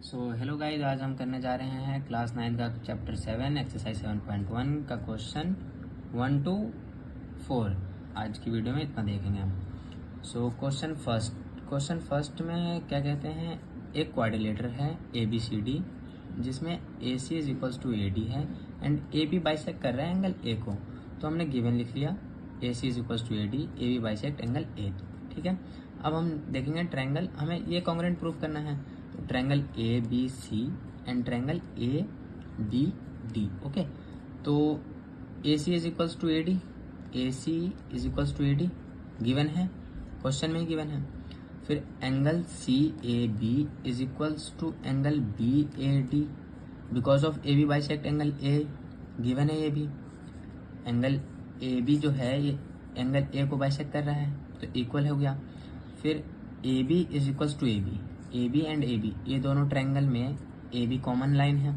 Hello guys, आज हम करने जा रहे हैं क्लास 9 का चैप्टर 7 एक्सरसाइज 7.1 का क्वेश्चन 1 to 4। आज की वीडियो में इतना देखेंगे हम। क्वेश्चन फर्स्ट में क्या कहते हैं, एक क्वाड्रिलेटर है ABCD जिसमें AC is equals to AD है एंड AB बाइसेक्ट कर रहा है एंगल A को। तो हमने गिवन लिख लिया AC is equals to AD, AB bisect angle A। ठीक है, अब हम देखेंगे ट्रायंगल, हमें ये कॉन्ग्रुएंट प्रूफ करना है। तो triangle ABC and triangle ABD। Okay, तो AC is equals to AD, AC is equals to AD given है, क्वेश्चन में ही गिवन है। फिर angle CAB is equals to angle BAD because of AB bisect angle A, given है ये भी। Angle AB जो है ये एंगल A को बाइसेक्ट कर रहा है तो इक्वल हो गया। फिर AB is equals to AB and AB ये दोनों ट्रायंगल में AB कॉमन लाइन है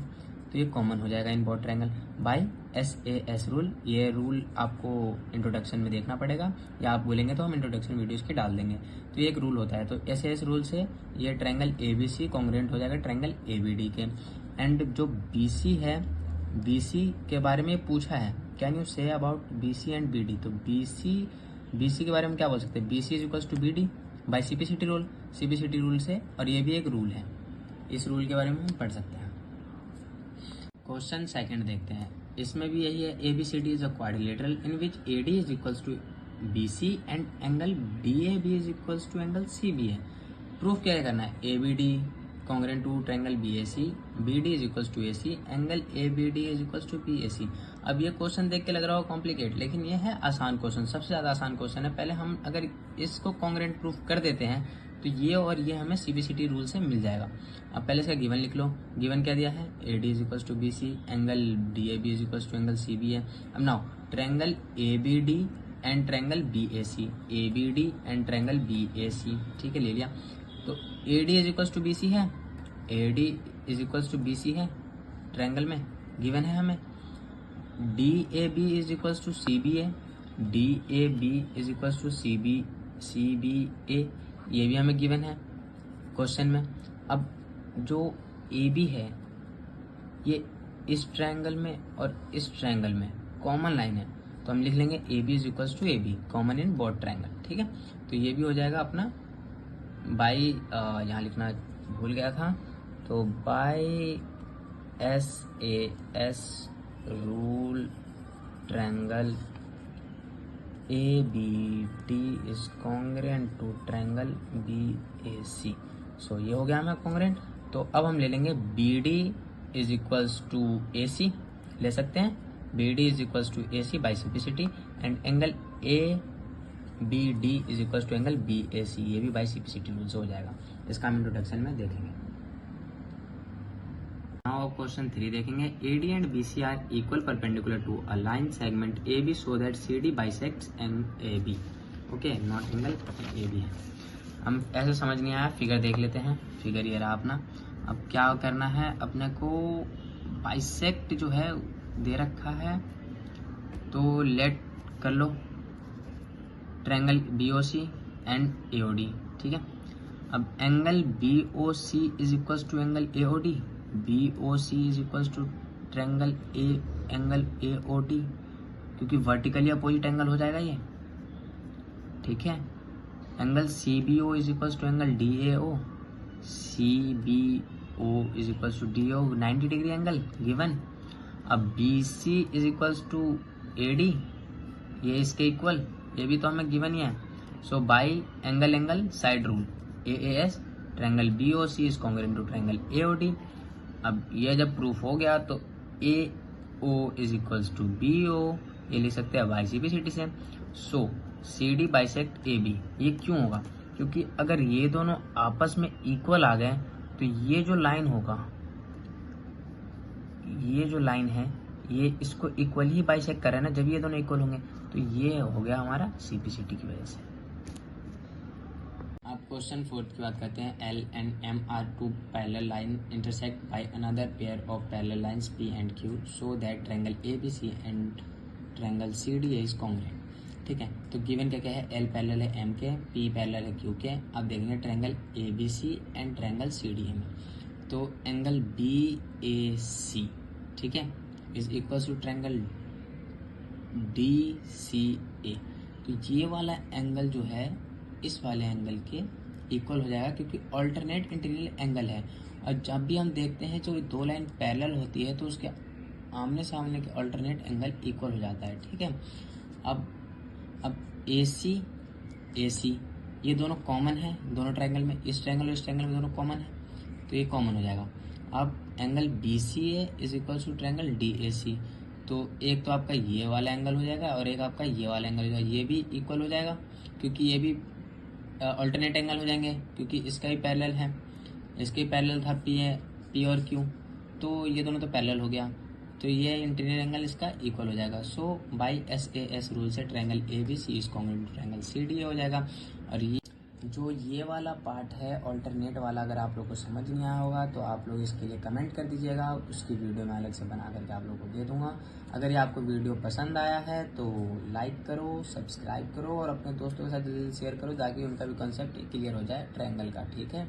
तो ये कॉमन हो जाएगा in both triangle by SAS rule. ये रूल आपको इंट्रोडक्शन में देखना पड़ेगा या आप बोलेंगे तो हम इंट्रोडक्शन वीडियोस की डाल देंगे। तो ये एक रूल होता है, तो SAS रूल से ये ट्रायंगल ABC कॉन्ग्रुएंट हो जाएगा ट्रायंगल ABD के। एंड जो BC है, BC के बारे में पूछा है, can you say about BC and BD। तो BC के बारे में क्या बोल सकते हैं, BC is equals to BD by CPCT rule से, और ये भी एक रूल है, इस रूल के बारे में हम पढ़ सकते हैं। क्वेश्चन सेकंड देखते हैं, इसमें भी यही है, ABCD is a quadrilateral in which AD is equals to BC and angle DAB is equals to angle CB है। प्रूफ क्या करना है, ABD congruent to triangle BAC, BD is equals to AC, angle ABD is equals to BAC। अब ये question देख के लग रहा हो कॉम्प्लिकेट, लेकिन ये है आसान क्वेश्चन, सबसे ज़्यादा आसान क्वेश्चन है। पहले हम अगर इसको कॉन्ग्रुएंट प्रूफ कर देते हैं तो ये और ये हमें CPCT रूल से मिल जाएगा। अब पहले इसका गिवन लिख लो, गिवन क्या दिया है, AD is equals to BC, angle DAB is equals to angle CB है। अब now triangle ABD and triangle BAC, ABD and triangle BAC, ठीक है, ले लिया। तो AD is equals to BC है, AD is equals to BC है triangle में, गिवन है हमें। DAB is equals to CB है, DAB is equals to CBA, ये भी हमें गिवन है क्वेश्चन में। अब जो AB है ये इस ट्रायंगल में और इस ट्रायंगल में कॉमन लाइन है, तो हम लिख लेंगे AB is equals to AB common in both triangle. ठीक है, तो ये भी हो जाएगा अपना बाई, यहाँ लिखना भूल गया था, तो by SAS rule triangle ABD is congruent to triangle BAC। So ये हो गया हमें कॉन्ग्रुएंट। तो अब हम ले लेंगे BD is equals to AC, ले सकते हैं BD is equals to AC by CPCT, and angle ABD is equals to angle BAC, ये भी बाई CPCT रूल से हो जाएगा। इसका हम इंट्रोडक्शन में देखेंगे। नाउ क्वेश्चन 3 देखेंगे, AD and BC are equal perpendicular to a line segment AB so that CD bisects AB। Okay, not angle AB है। हम ऐसे समझ नहीं आया, फिगर देख लेते हैं। फिगर ये रहा अपना। अब क्या करना है, अपने को बाइसेक्ट जो है दे रखा है, तो लेट कर लो ट्रायंगल BOC एंड AOD। ठीक है, अब angle BOC is equals to angle AOD, BOC is equals to triangle angle AOD, क्योंकि वर्टिकली अपोजिट एंगल हो जाएगा ये। ठीक है, angle CBO is equals to angle DAO, CBO is equals to DO 90 degree angle given. अब BC is equals to AD, ये इसके equal, ये भी तो हमें गिवन ही है। So by angle side rule AAS triangle BOC is congruent to triangle AOD। अब ये जब प्रूफ हो गया तो AO is equals to BO, ये लिख सकते हैं बाई CPCT से। सो CD बाइसेक्ट AB, ये क्यों होगा, क्योंकि अगर ये दोनों आपस में इक्वल आ गए तो ये जो लाइन होगा, ये जो लाइन है ये इसको इक्वल ही बाइसेक्ट कर रहा है ना, जब ये दोनों इक्वल होंगे। तो ये हो गया हमारा CPCT की वजह से। अब क्वेश्चन 4 की बात करते हैं, L and M are two parallel line intersect by another pair of parallel lines P and Q so that triangle ABC and triangle CDA is congruent। ठीक है, तो गिवन क्या क्या है, L पैरेलल है M के, P पैरेलल है Q के। अब देखेंगे triangle ABC and triangle CDA में। तो एंगल बी ए सी, ठीक है, is equal to triangle D C A. तो ये वाला एंगल जो है इस वाले एंगल के इक्वल हो जाएगा, क्योंकि ऑल्टरनेट इंटीरियर एंगल है। और जब भी हम देखते हैं जो दो लाइन पैरेलल होती है तो उसके आमने सामने के ऑल्टरनेट एंगल इक्वल हो जाता है, ठीक है। अब ए सी ये दोनों कॉमन है, दोनों ट्रायंगल में, इस ट्रायंगल और इस ट्रायंगल में दोनों कॉमन है, तो ये कॉमन हो जाएगा। अब angle B C A is equal to triangle D A C, तो एक तो आपका ये वाला एंगल हो जाएगा और एक आपका ये वाला एंगल हो जाएगा, ये भी इक्वल हो जाएगा क्योंकि ये भी अल्टरनेट एंगल हो जाएंगे, क्योंकि इसका भी पैरेलल है, इसके पैरेलल था पी और क्यू, तो ये दोनों तो पैरेलल हो गया, तो ये इंटीरियर एंगल इसका इक्वल हो जाएगा। सो बाई SAS रूल से triangle ABC is congruent to triangle CDA हो जाएगा। और ये वाला पार्ट है ऑल्टरनेट वाला, अगर आप लोग को समझ नहीं आया होगा तो आप लोग इसके लिए कमेंट कर दीजिएगा, उसकी वीडियो मैं अलग से बना करके आप लोग को दे दूंगा। अगर ये आपको वीडियो पसंद आया है तो लाइक करो, सब्सक्राइब करो और अपने दोस्तों के साथ जल्दी शेयर करो ताकि उनका भी कॉन्सेप्ट क्लियर हो जाए ट्रायंगल का, ठीक है।